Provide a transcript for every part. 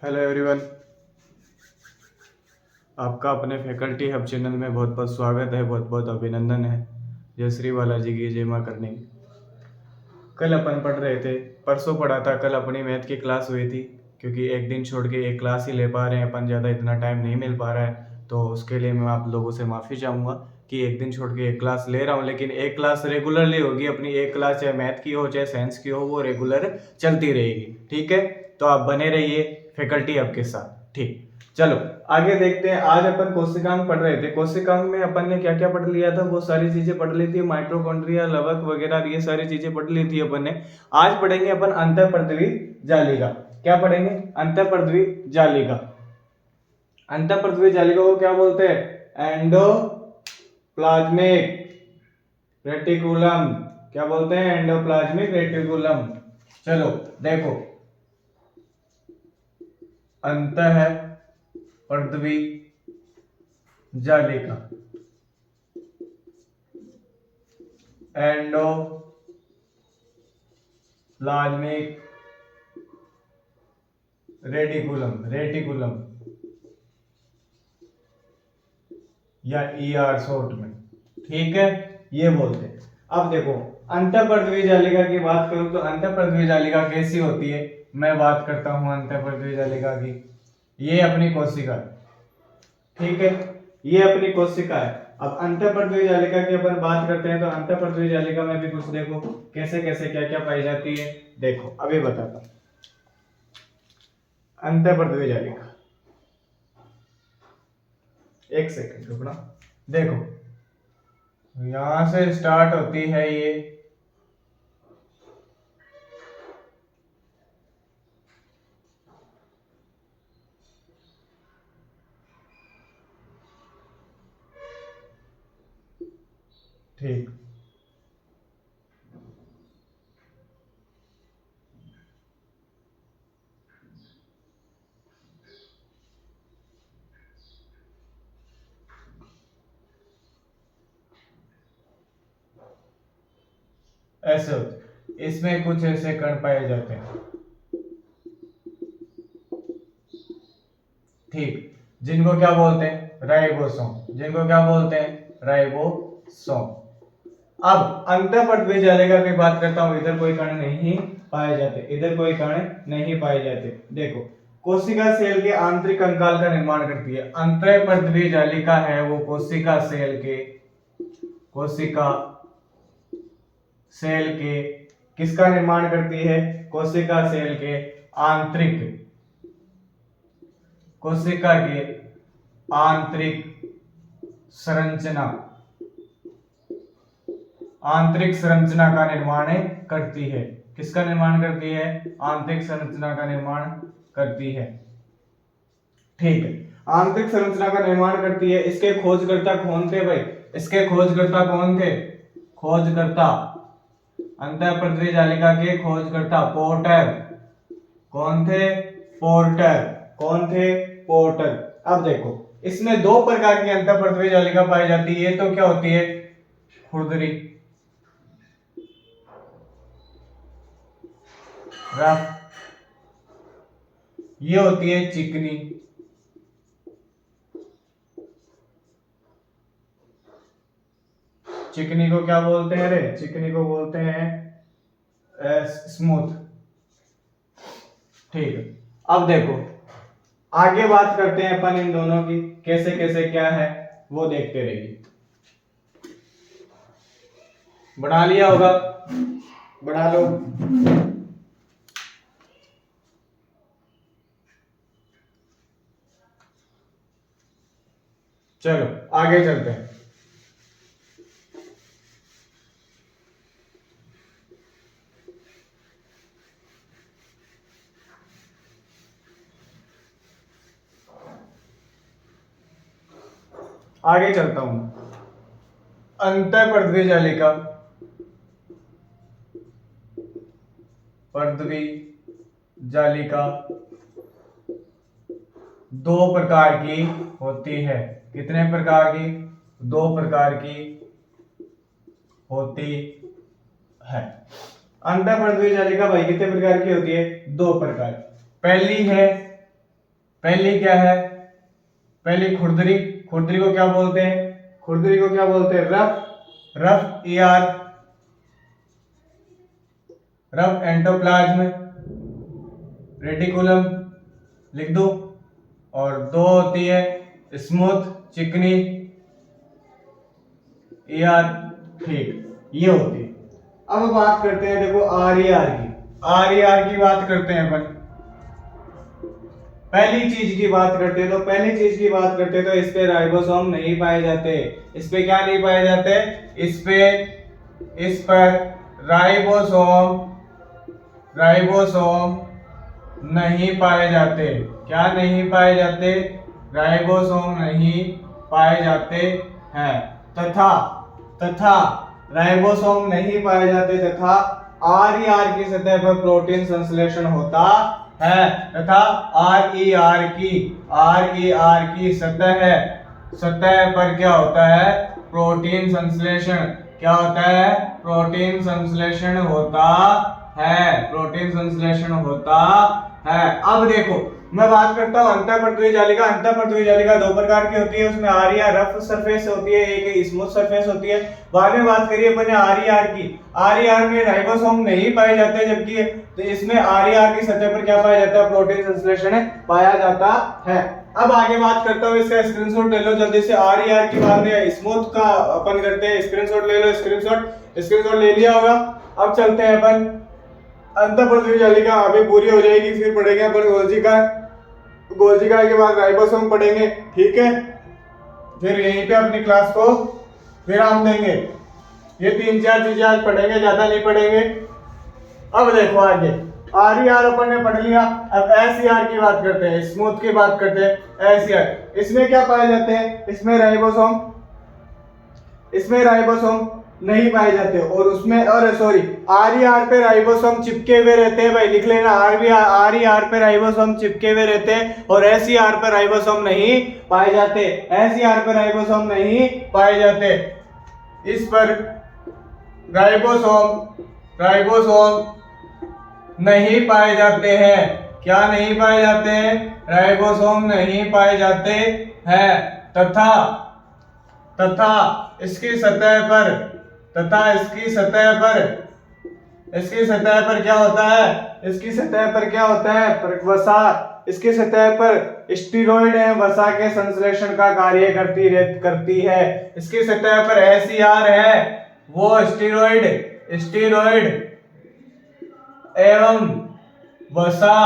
Hello everyone. आपका अपने faculty hub channel में बहुत बहुत स्वागत है, बहुत बहुत अभिनंदन है। जय श्री बालाजी की जय माँ करनी। कल अपन पढ़ रहे थे, परसों पढ़ा था, कल अपनी मैथ की क्लास हुई थी। क्योंकि एक दिन छोड़ के एक क्लास ही ले पा रहे हैं अपन, ज़्यादा इतना टाइम नहीं मिल पा रहा है, तो उसके लिए मैं आप लोगों से माफ़ी चाहूँगा कि एक दिन छोड़ के एक क्लास ले रहा हूँ। लेकिन एक क्लास रेगुलरली होगी अपनी। एक क्लास चाहे मैथ की हो चाहे साइंस की हो, वो रेगुलर चलती रहेगी। ठीक है, तो आप बने रहिए फैकल्टी हब के साथ। ठीक, चलो आगे देखते हैं। आज अपन कोशिकांग पढ़ रहे थे। कोशिकांग में अपन ने क्या क्या पढ़ लिया था, वो सारी चीजें पढ़ ली थी। माइटोकॉन्ड्रिया, लवक वगैरह, ये सारी चीजें पढ़ ली थी अपन ने। आज पढ़ेंगे अपन अंतःपृथ्वी जालिका। क्या पढ़ेंगे? अंतःपृथ्वी जालिका। अंतःपृथ्वी जालिका को क्या बोलते हैं? Endoplasmic reticulum. क्या बोलते हैं? Endoplasmic reticulum. चलो देखो, अंतःपृथ्वी जालिका, एंडोप्लाज्मिक रेटिकुलम या ईआर शॉर्ट में। ठीक है, ये बोलते हैं। अब देखो, अंतःपृथ्वी जालिका की बात करूं तो अंतःपृथ्वी जालिका कैसी होती है, मैं बात करता हूं अंतःपृथ्वी जालिका की। ये अपनी कोशिका है। ठीक है, ये अपनी कोशिका है। अब अंतःपृथ्वी जालिका की अपन बात करते हैं तो अंतःपृथ्वी जालिका में भी कुछ देखो कैसे कैसे क्या क्या पाई जाती है। देखो अभी बताता हूं। अंतःपृथ्वी जालिका, एक सेकंड रुकना। देखो, यहां से स्टार्ट होती है ये, ठीक, ऐसे होते। इसमें कुछ ऐसे कण पाए जाते हैं, ठीक, जिनको क्या बोलते हैं? राइबोसोम। जिनको क्या बोलते हैं? राइबोसोम। अब अंतःपृथ्वी जालिका की बात करता हूं। इधर कोई कण नहीं पाए जाते, इधर कोई कण नहीं पाए जाते। देखो, कोशिका सेल के आंतरिक कंकाल का निर्माण करती है। अंतःपृथ्वी जालिका है वो कोशिका सेल के किसका निर्माण करती है? कोशिका सेल के आंतरिक, कोशिका के आंतरिक संरचना, आंतरिक संरचना का निर्माण करती है। किसका निर्माण करती है? आंतरिक संरचना का निर्माण करती है। ठीक है, आंतरिक संरचना का निर्माण करती है। इसके खोजकर्ता कौन थे भाई? इसके खोजकर्ता कौन थे? खोजकर्ता, अंतःपृथ्वी जालिका के खोजकर्ता पोर्टर। कौन थे? पोर्टर। कौन थे? पोर्टर। अब देखो, इसमें दो प्रकार की अंतःपृथ्वी जालिका पाई जाती है। तो क्या होती है? खुरदरी, रफ, ये होती है चिकनी। चिकनी को क्या बोलते हैं रे? चिकनी को बोलते हैं स्मूथ। ठीक है, अब देखो आगे बात करते हैं अपन इन दोनों की, कैसे कैसे क्या है वो देखते रहिए। बना लिया होगा, बना लो। चलो आगे चलते हैं। आगे चलता हूं। अंतःपृथ्वी जालिका, पृथ्वी जालिका दो प्रकार की होती है। कितने प्रकार की? दो प्रकार की होती है। अंतःपृथ्वी जालिका भाई कितने प्रकार की होती है? दो प्रकार। पहली है पहली क्या है, पहली खुरदरी, खुरदरी को क्या बोलते हैं, खुरदरी को क्या बोलते हैं, rough, rough ER, rough endoplasm reticulum लिख दो। और दो होती है स्मूथ चिकनी ईआर, ठीक, ये होती है। अब बात करते हैं देखो आर ई आर की, आर ई आर की बात करते हैं अपन। पहली चीज की बात करते हैं तो पहली चीज की बात करते हैं तो इस पे राइबोसोम नहीं पाए जाते। इस पे क्या नहीं पाए जाते, इस पर राइबोसोम, राइबोसोम नहीं पाए जाते। क्या नहीं पाए जाते, राइबोसोम नहीं पाए जाते हैं। तथा राइबोसोम नहीं पाए जाते तथा आर की सतह पर प्रोटीन संश्लेषण होता है। तथा आर ई आर की सतह पर क्या होता है, प्रोटीन संश्लेषण। क्या होता है, प्रोटीन संश्लेषण होता है, प्रोटीन संश्लेषण होता है। अब देखो मैं बात करता हूँ अंतःपृथ्वी जालिका। अंतःपृथ्वी जालिका दो प्रकार की होती है, उसमें आरिया रफ सरफेस होती है, एक स्मूथ सरफेस होती है। बाद में बात करिए अपन आरियार की, आरियार में राइबोसोम नहीं पाए जाते, जबकि तो इसमें आरियार की सतह पर क्या पाया जाता है, प्रोटीन संश्लेषण पाया जाता है। अब आगे बात करता हूँ, इसका स्क्रीनशॉट ले लो जल्दी से। आरियार की बाद में स्मूथ का अपन करते हैं, स्क्रीनशॉट ले लो, स्क्रीनशॉट ले लिया होगा। अब चलते हैं अपन अंतःपृथ्वी जालिका, अभी पूरी हो जाएगी, फिर पढ़ेंगे अपन गोल्जी काय के बाद राइबोसोम पढ़ेंगे, ठीक है। फिर यहीं पे अपनी क्लास को विराम देंगे। ये 3-4 चीजें आज पढ़ेंगे, ज्यादा नहीं पढ़ेंगे। अब देखो आगे आर ई आर अपन ने पढ़ लिया। अब एस ई आर की बात करते हैं, स्मूथ की बात करते हैं। एस ई आर, इसमें क्या पाए जाते हैं, इसमें राइबोसोम नहीं पाए जाते। और उसमें सॉरी आर ई आर पे राइबोसोम चिपके हुए रहते हैं, भाई लिख लेना। आर ई आर पे राइबोसोम चिपके हुए रहते हैं और एस ई आर पे राइबोसोम नहीं पाए जाते। एस ई आर पे राइबोसोम नहीं पाए जाते। इस पर राइबोसोम नहीं पाए जाते हैं। क्या नहीं पाए जाते हैं, राइबोसोम नहीं पाए जाते हैं। तथा इसकी सतह पर क्या होता है, इसकी सतह पर क्या होता है, वसा, इसकी सतह पर स्टीरॉइड है, वसा के संश्लेषण का कार्य करती है। इसकी सतह पर एसईआर है, वो स्टीरॉइड एवं वसा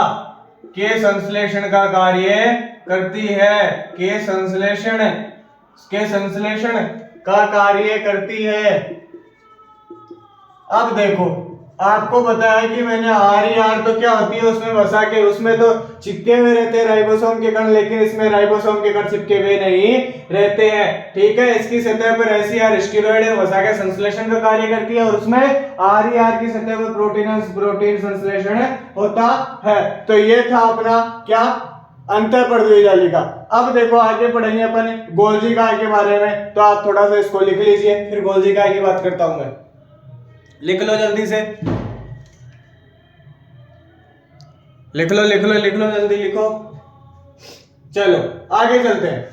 के संश्लेषण का कार्य करती है, के संश्लेषण का कार्य करती है। अब देखो आपको पता है कि मैंने आर ई आर तो क्या होती है, उसमें वसा के, उसमें तो चिपके हुए रहते हैं राइबोसोम के कण, लेकिन इसमें राइबोसोम के कण चिपके हुए नहीं रहते हैं, ठीक है। इसकी सतह पर एसईआर स्टीरॉइड है, वसा के संश्लेषण का कार्य करती है, और उसमें आर ई आर की सतह पर प्रोटीन संश्लेषण होता है। तो ये था अपना क्या, अंतःपृथ्वी जालिका। अब देखो आगे पढ़ेंगे अपन गोल्जी काय के बारे में, तो आप थोड़ा सा इसको लिख लीजिए, फिर गोल्जी काय की बात करता हूं मैं। लिख लो जल्दी से, लिख लो जल्दी लिखो। चलो आगे चलते हैं,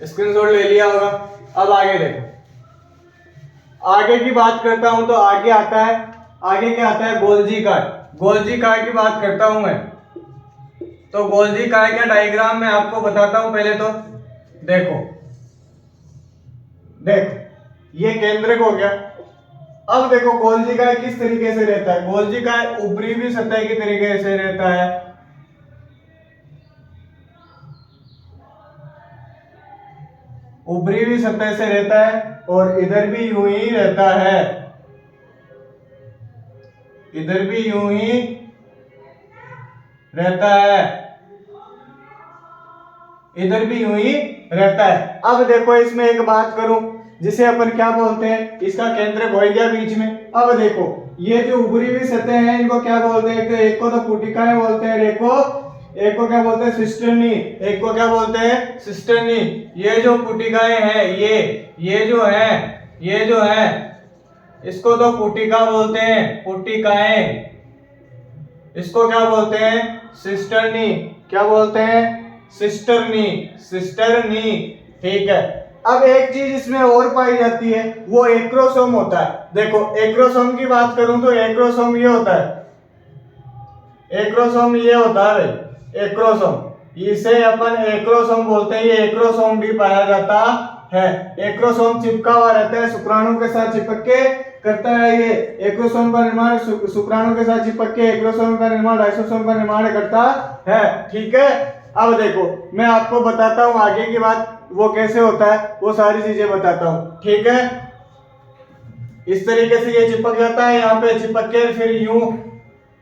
स्क्रीनशॉट ले लिया होगा। अब आगे देखो, आगे की बात करता हूं तो आगे आता है, आगे क्या आता है, गोल्जी काय की बात करता हूं मैं। तो गोल्जी काय का डायग्राम मैं आपको बताता हूं पहले तो। देखो ये केंद्रक हो गया। अब देखो गोल्जी काय किस तरीके से रहता है, गोल्जी काय ऊपरी सतह की तरीके से रहता है, ऊपरी सतह से रहता है, और इधर भी यूं ही रहता है, इधर भी यूं ही रहता है, इधर भी यूं ही रहता है। अब देखो इसमें एक बात करूं, जिसे अपन क्या बोलते हैं, इसका केंद्रक हो गया बीच में। अब देखो ये जो ऊपरी भी सतह है, इनको क्या बोलते हैं, एक को तो पुटिकाएं बोलते हैं, एक को क्या बोलते हैं, सिस्टर्नी, एक को क्या बोलते हैं, सिस्टर्नी। ये जो पुटिकाएं हैं, ये जो है इसको तो पुटिका बोलते हैं, पुटिकाएं। इसको क्या बोलते हैं, सिस्टर्नी। क्या बोलते हैं, सिस्टर्नी, सिस्टर्नी, ठीक है। अब एक चीज इसमें और पाई जाती है, वो एक्रोसोम होता है। देखो एक्रोसोम की बात करूं तो एक्रोसोम ये होता है, एक्रोसोम ये होता है भाई, एक्रोसोम, इसे अपन एक्रोसोम बोलते हैं। ये एक्रोसोम भी पाया जाता है। एक्रोसोम चिपका हुआ रहता है, शुक्राणु के साथ चिपक के करता है ये एक्रोसोम का निर्माण, शुक्राणु के साथ चिपक के एक्रोसोम का निर्माण, लाइसोसोम का निर्माण करता है, ठीक है। अब देखो मैं आपको बताता हूं आगे की बात, वो कैसे होता है, वो सारी चीजें बताता हूं, ठीक है। इस तरीके से ये चिपक जाता है, यहाँ पे चिपक के फिर यूं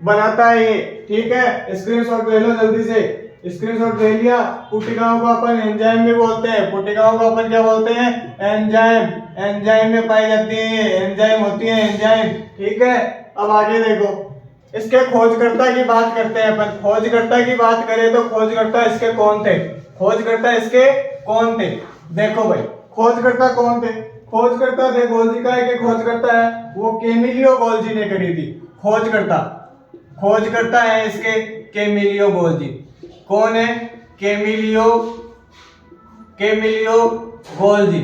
बनाता है ये, ठीक है। स्क्रीनशॉट ले लो जल्दी से, स्क्रीनशॉट ले लिया। पुटिकाओं को अपन एंजाइम भी बोलते हैं, पुटिकाओं को अपन क्या बोलते हैं, एंजाइम, एंजाइम में पाई जाती है ये, एंजाइम होती है, एंजाइम, ठीक है। अब आगे देखो, इसके खोजकर्ता की बात करते हैं अपन। खोजकर्ता की बात करें तो खोजकर्ता इसके कौन थे, खोजकर्ता इसके कौन थे, देखो भाई खोजकर्ता कौन थे। खोजकर्ता थे गोल्जी काय के खोजकर्ता है वो कैमिलियो गोल्जी ने करी थी। खोजकर्ता, खोजकर्ता है इसके कैमिलियो गोल्जी। कौन है, Camillo, Camillo Golgi,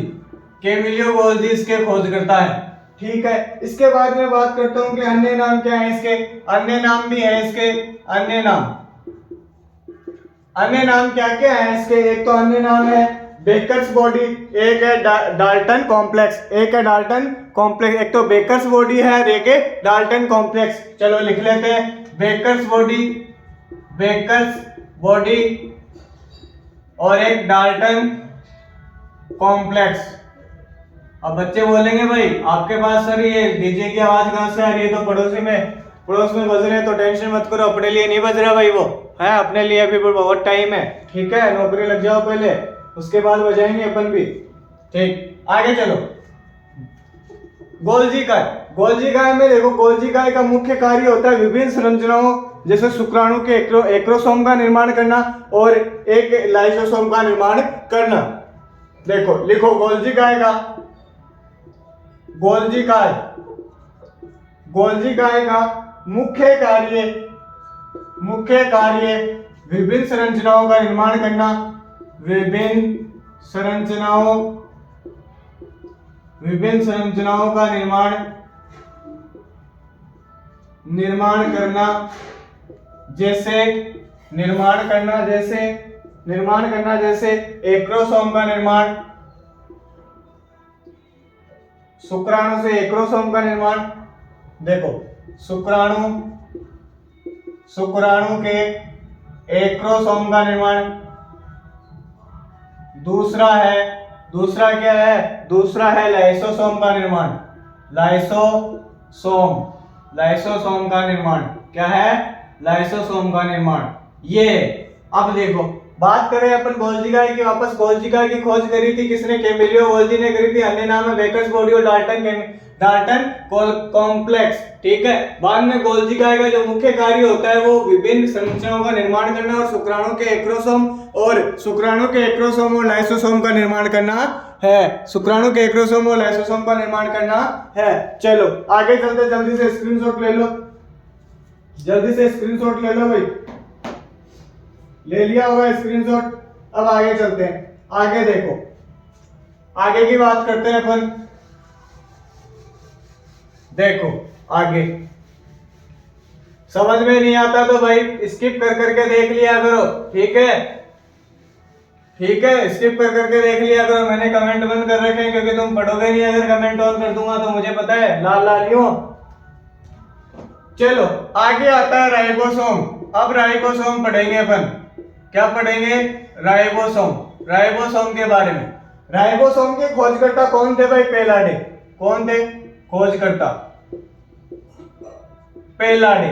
Camillo Golgi इसके खोजकर्ता है, ठीक है। इसके बाद में बात करता हूं कि अन्य नाम क्या है इसके, अन्य नाम भी है इसके, अन्य नाम, अन्य नाम क्या क्या है इसके। एक तो अन्य नाम है बेकर्स बॉडी, एक है डाल्टन कॉम्प्लेक्स, एक है डाल्टन कॉम्प्लेक्स, एक तो बेकर्स बॉडी है और एक है डाल्टन कॉम्प्लेक्स। चलो लिख लेते हैं, बेकर्स बॉडी, बेकर्स बॉडी और एक डाल्टन कॉम्प्लेक्स। अब बच्चे बोलेंगे भाई आपके पास सर ये डीजे की आवाज कहां से आ रही है, तो पड़ोस में बज रहे हैं, तो टेंशन मत करो, अपने लिए नहीं बज रहा भाई, वो है अपने लिए अभी बहुत टाइम है, ठीक है। नौकरी लग जाओ पहले, उसके बाद बजाएंगे अपन भी, ठीक। आगे चलो, गोल्जी काय, गोल्जी काय में देखो, गोल्जी काय का मुख्य कार्य होता है विभिन्न संरचनाओं जैसे शुक्राणु के एक्रोसोम का निर्माण करना और एक लाइसोसोम का निर्माण करना। देखो लिखो गोल्जी काय का, गोल्जी काय, गोल्जी काय का मुख्य कार्य, मुख्य कार्य विभिन्न संरचनाओं का निर्माण करना, विभिन्न संरचनाओं, विभिन्न संरचनाओं का निर्माण करना, जैसे निर्माण करना जैसे एक्रोसोम का निर्माण, शुक्राणु से एक्रोसोम का निर्माण। देखो शुक्राणु के एक्रोसोम का निर्माण। दूसरा क्या है, दूसरा है लाइसोसोम का निर्माण, लाइसोसोम का निर्माण। क्या है, लाइसोसोम का निर्माण ये। अब देखो बात करें अपन गोल्जी काय की, वापस गोल्जी काय की खोज करी थी किसने, कैमिलियो गोल्जी ने करी थी। अन्य नाम है बेकर्स बॉडी और डाल्टन कॉम्प्लेक्स, ठीक है। बाद में गोल्जी काय का जो मुख्य कार्य होता है वो विभिन्न संरचनाओं का निर्माण करना और शुक्राणु के एक्रोसोम और लाइसोसोम का निर्माण करना है, शुक्राणु के एक्रोसोम और लाइसोसोम का निर्माण करना है। चलो आगे चलते, जल्दी से स्क्रीनशॉट ले लो, जल्दी से स्क्रीनशॉट ले लो भाई, ले लिया होगा स्क्रीनशॉट। अब आगे चलते हैं, आगे देखो, आगे की बात करते हैं अपन। देखो आगे समझ में नहीं आता तो भाई स्किप कर करके देख लिया करो, ठीक है, ठीक है, स्किप कर करके देख लिया करो। मैंने कमेंट बंद कर रखे हैं क्योंकि तुम पढ़ोगे नहीं, अगर कमेंट ऑन कर दूंगा तो मुझे पता है लाल लाल क्यों। चलो आगे आता है राइबोसोम। अब राइबोसोम पढ़ेंगे अपन, क्या पढ़ेंगे, राइबोसोम, राइबोसोम के बारे में। राइबोसोम के खोजकर्ता कौन थे भाई, पेलाडे। कौन थे खोजकर्ता, पेलाडे।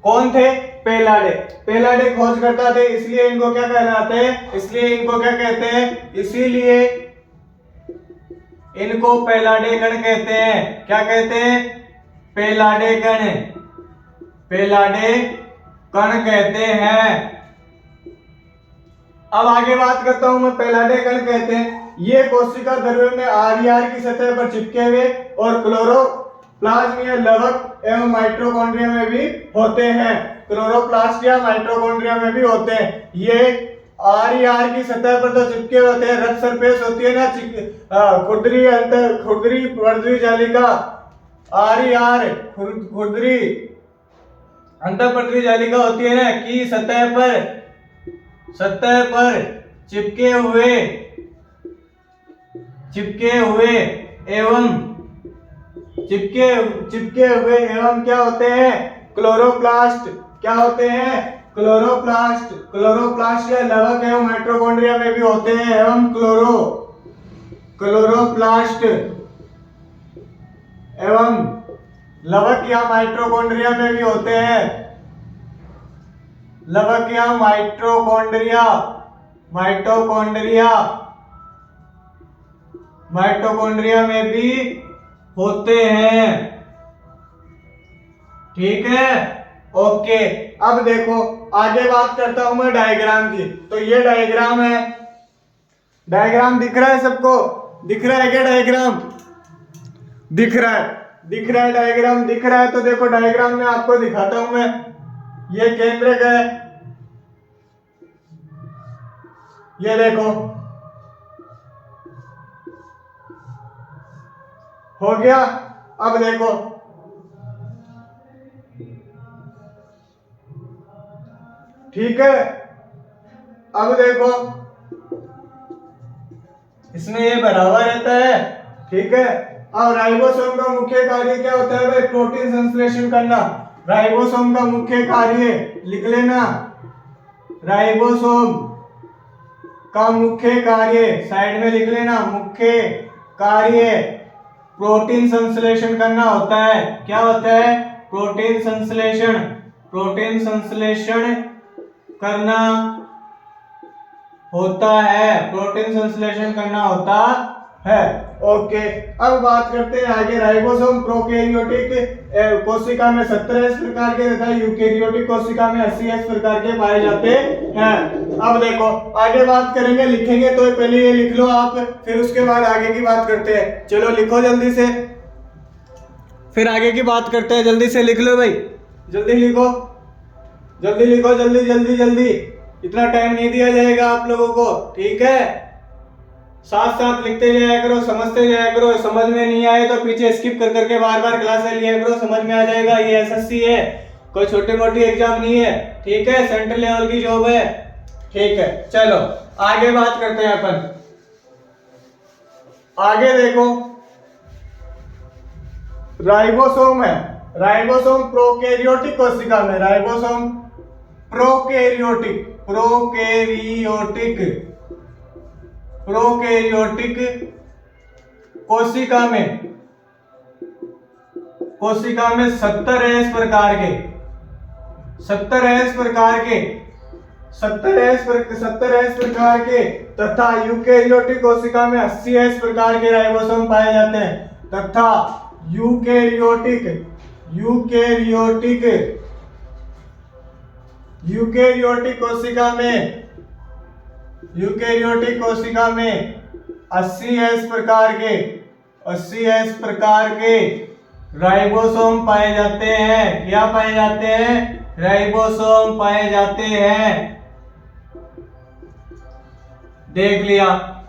कौन थे, पेलाडे। पेलाडे खोजकर्ता थे, इसलिए इनको क्या कहलाते हैं, इसीलिए इनको पेलाडे गण कहते हैं। क्या कहते हैं, पेलाडे गण, पेलाडे गण कहते हैं। अब आगे बात करता हूं मैं, पेलाडे गण कहते हैं ये कोशिका द्रव्य में आर की सतह पर चिपके हुए और प्लाज्मीय लवक एवं माइटोकॉन्ड्रिया में भी होते हैं। क्लोरोप्लास्ट या माइटोकॉन्ड्रिया में भी होते हैं। ये आर की सतह पर तो चिपके होते हैं, रफ सरफेस होती है ना, खुरदरी वर्धवी जालिका, आर खुरदरी अंतःपर्दवी जालिका होती है ना की सतह पर चिपके हुए एवं क्या होते हैं, क्लोरोप्लास्ट। क्या होते हैं, क्लोरोप्लास्ट या लवक एवं माइटोकॉन्ड्रिया में भी होते हैं एवं क्लोरोप्लास्ट एवं लवक या माइटोकॉन्ड्रिया में भी होते हैं। लवक या माइटोकॉन्ड्रिया में भी होते हैं। ठीक है, ओके। अब देखो आगे बात करता हूं मैं डायग्राम की। तो ये डायग्राम है, डायग्राम दिख रहा है सबको? दिख रहा है क्या डायग्राम? दिख रहा है डायग्राम दिख रहा है। तो देखो डायग्राम में आपको दिखाता हूं मैं। ये केंद्रक है, ये देखो हो गया। अब देखो ठीक है, अब देखो इसमें ये बराबर रहता है। ठीक है, अब राइबोसोम का मुख्य कार्य क्या होता है भाई? प्रोटीन संश्लेषण करना। राइबोसोम का मुख्य कार्य लिख लेना, राइबोसोम का मुख्य कार्य साइड में लिख लेना, मुख्य कार्य प्रोटीन संश्लेषण करना होता है। क्या होता है? प्रोटीन संश्लेषण करना होता है। ओके, अब बात करते हैं आगे। राइबोसोम प्रोकैरियोटिक कोशिका में 17 प्रकार के तथा यूकैरियोटिक कोशिका में 80 प्रकार के पाए जाते हैं। अब देखो आगे बात करेंगे, लिखेंगे तो पहले ये लिख लो आप, फिर उसके बाद आगे की बात करते हैं। चलो लिखो जल्दी से, फिर आगे की बात करते हैं। जल्दी से लिख लो भाई, जल्दी लिखो, जल्दी। इतना टाइम नहीं दिया जाएगा आप लोगों को, ठीक है? साथ साथ लिखते जाया करो, समझते जाया करो। समझ में नहीं आए तो पीछे स्किप कर करके बार क्लास लिया करो, समझ में आ जाएगा। ये एसएससी है, कोई छोटी मोटी एग्जाम नहीं है। ठीक है, सेंट्रल लेवल की जॉब है। ठीक है, चलो आगे बात करते हैं अपन। आगे देखो, राइबोसोम है, राइबोसोम प्रोकैरियोटिक कोशिका में, राइबोसोम प्रोकैरियोटिक कोशिका में 70 प्रकार के तथा यूकैरियोटिक कोशिका में 80 प्रकार के राइबोसोम पाए जाते हैं। तथा यूकैरियोटिक कोशिका में 80 प्रकार के राइबोसोम पाए जाते हैं। क्या पाए जाते हैं? राइबोसोम पाए जाते हैं। देख लिया।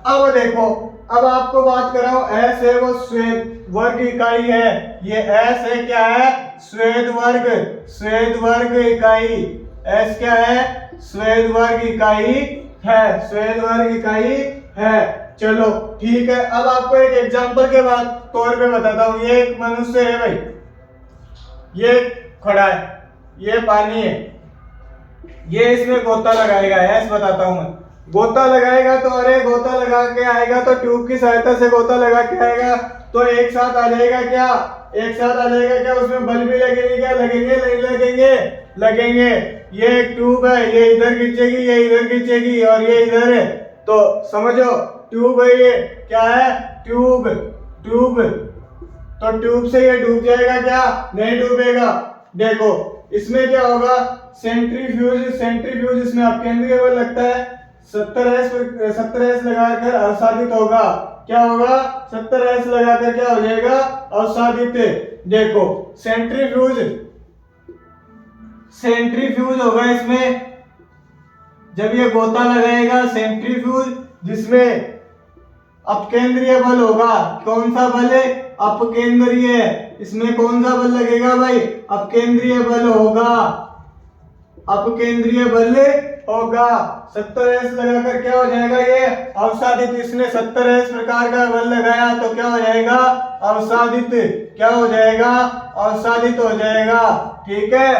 अब देखो, अब आपको बात कर रहा हूं, एस है वो श्वेत वर्ग इकाई है। ये एस है, क्या है? श्वेत वर्ग इकाई। एस क्या है? श्वेत वर्ग इकाई है। चलो ठीक है, अब आपको एक एग्जांपल के बाद तौर पे बताता हूँ। ये एक मनुष्य है भाई, ये खड़ा है, ये पानी है, ये इसमें गोता लगाएगा। ऐसे बताता हूँ मैं, गोता लगाएगा तो अरे गोता लगा के आएगा तो ट्यूब की सहायता से गोता लगा के आएगा तो एक साथ आ जाएगा क्या? उसमें बल्ब भी लगेंगे क्या? लगेंगे। ये एक ट्यूब है, ये इधर खींचेगी और ये इधर है। तो समझो ट्यूब है, ये क्या है? ट्यूब। तो ट्यूब से ये डूब जाएगा क्या? नहीं डूबेगा। देखो इसमें क्या होगा? सेंट्रीफ्यूज इसमें अपकेंद्रीय बल लगता है। 70S लगाकर अवसादित होगा। क्या होगा? 70S लगाकर क्या हो जाएगा? अवसादित। देखो सेंट्रीफ्यूज, सेंट्रीफ्यूज होगा इसमें, जब ये गोता लगाएगा सेंट्रीफ्यूज, जिसमें अपकेंद्रीय बल होगा। कौन सा बल है? अपकेंद्रीय। इसमें कौन सा बल लगेगा भाई? अपकेंद्रीय बल होगा, अपकेंद्रीय बल होगा। 70s लगाकर क्या हो जाएगा? ये अवसादित। इसने 70s प्रकार का बल लगाया तो क्या हो जाएगा? अवसादित। क्या हो जाएगा? अवसादित हो जाएगा। ठीक है,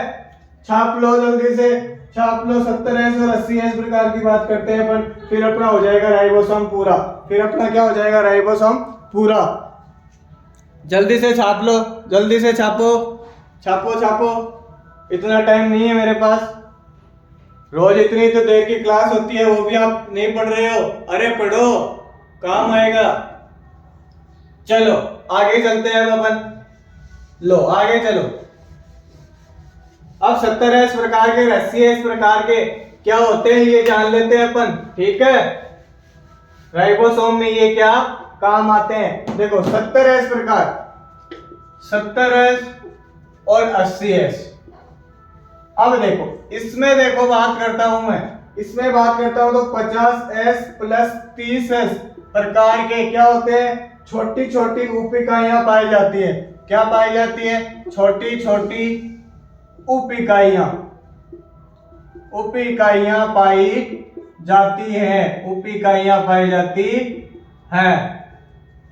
छाप लो जल्दी से, छाप लो। 70s और 80s प्रकार की बात करते हैं अपन, फिर अपना हो जाएगा राइबोसोम पूरा। फिर अपना क्या हो जाएगा? राइबोसोम पूरा। जल्दी से छाप लो, जल्दी से छापो, छापो छापो, इतना टाइम नहीं है मेरे पास। रोज इतनी तो देर की क्लास होती है, वो भी आप नहीं पढ़ रहे हो। अरे पढ़ो, काम आएगा। चलो आगे चलते हैं अब अपन। लो आगे चलो। अब 70s प्रकार के 80s प्रकार के क्या होते हैं ये जान लेते हैं अपन। ठीक है, राइबोसोम में ये क्या काम आते हैं? देखो 70s प्रकार, 70s और 80s। अब देखो इसमें, देखो बात करता हूं मैं, इसमें बात करता हूं तो 50s प्लस 30s प्रकार के क्या होते हैं? छोटी छोटी उप इकाइयां पाई जाती है। क्या पाई जाती है? छोटी छोटी उप इकाइयां, उप इकाइयां पाई जाती हैं, उप इकाइयां पाई जाती हैं।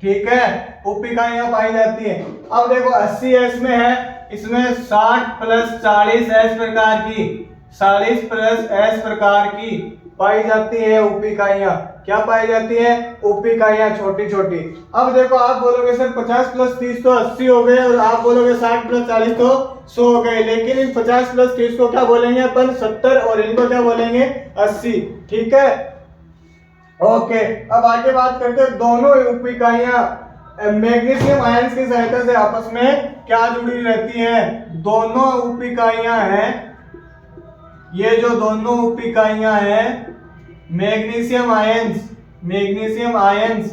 ठीक है, उप इकाइयां पाई जाती है। अब देखो 80s में है, इसमें 60 प्लस 40s प्रकार की, 40 प्लस s प्रकार की पाई जाती है उप इकाइयां। क्या पाई जाती है? उप इकाइयां छोटी छोटी। अब देखो आप बोलोगे सर 50 प्लस 30 तो 80 हो गए, और आप बोलोगे 60 प्लस 40 तो 100 हो गए, लेकिन इन 50 प्लस 30 को क्या बोलेंगे अपन? 70, और इनको क्या बोलेंगे? 80। ठीक है, ओके। अब आगे बात करते हैं, दोनों उप इकाइयां मैग्नीशियम आयंस की सहायता से आपस में क्या जुड़ी रहती हैं? दोनों उप इकाइयां हैं, ये जो दोनों उप इकाइयां हैं मैग्नीशियम आयंस, मैग्नीशियम आयंस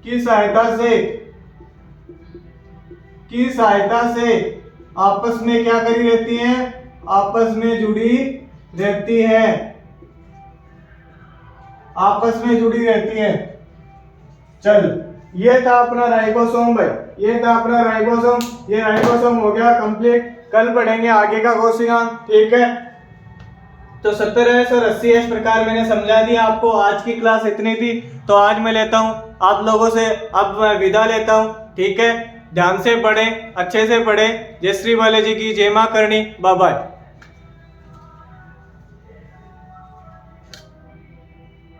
की सहायता से, की सहायता से आपस में क्या करी रहती हैं? आपस में जुड़ी रहती हैं, आपस में जुड़ी रहती हैं। चल, ये था अपना राइबोसोम भाई, ये था अपना राइबोसोम। ये राइबोसोम हो गया कंप्लीट। कल पढ़ेंगे आगे का कोशिकांग। ठीक है, तो 70s और 80s प्रकार मैंने समझा दिया आपको। आज की क्लास इतनी थी, तो आज मैं लेता हूँ आप लोगों से, अब मैं विदा लेता हूँ। ठीक है, ध्यान से पढ़ें, अच्छे से पढ़ें। जय श्री बालाजी की जय मां करणी। Bye bye.